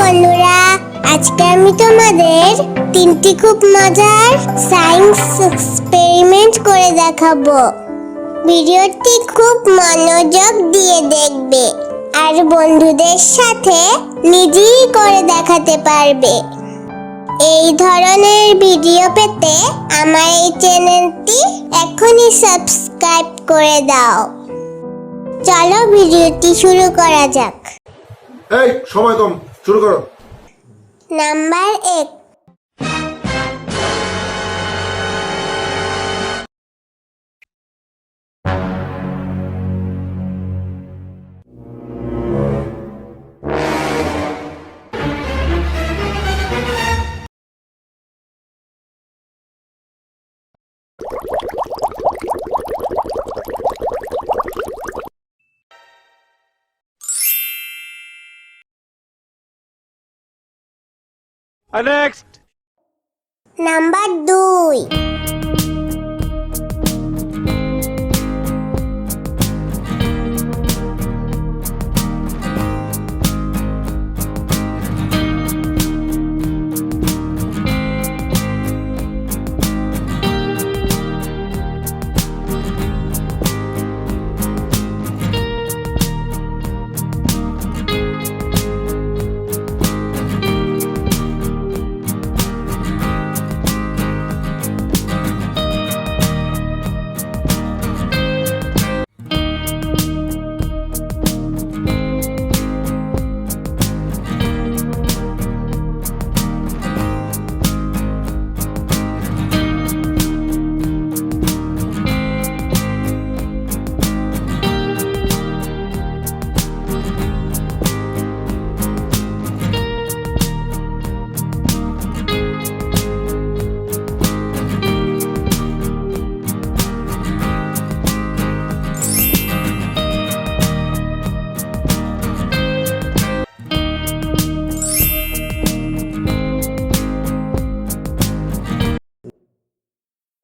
বন্ধুরা, আজকে আমি তোমাদের তিনটি খুব মজার সায়েন্স এক্সপেরিমেন্ট করে দেখাবো। ভিডিওটি খুব মনোযোগ দিয়ে দেখবে আর বন্ধুদের সাথে নিজেই করে দেখাতে পারবে। এই ধরনের ভিডিও পেতে আমার এই চ্যানেলটি এখনই সাবস্ক্রাইব করে দাও। চলো ভিডিওটি শুরু করা যাক। এই সময় কম, শুরু করো। নাম্বার 1। Next. নাম্বার 2।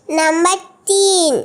নাম্বার 3।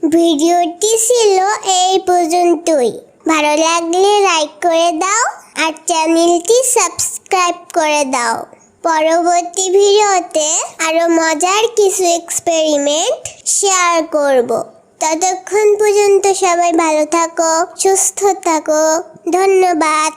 ভিডিওটি ছিল এই পর্যন্তই। ভালো লাগলে লাইক করে দাও আর চ্যানেলটি সাবস্ক্রাইব করে দাও। পরবর্তী ভিডিওতে আরো মজার কিছু এক্সপেরিমেন্ট শেয়ার করব। ততক্ষণ পর্যন্ত সবাই ভালো থাকো, সুস্থ থাকো। ধন্যবাদ।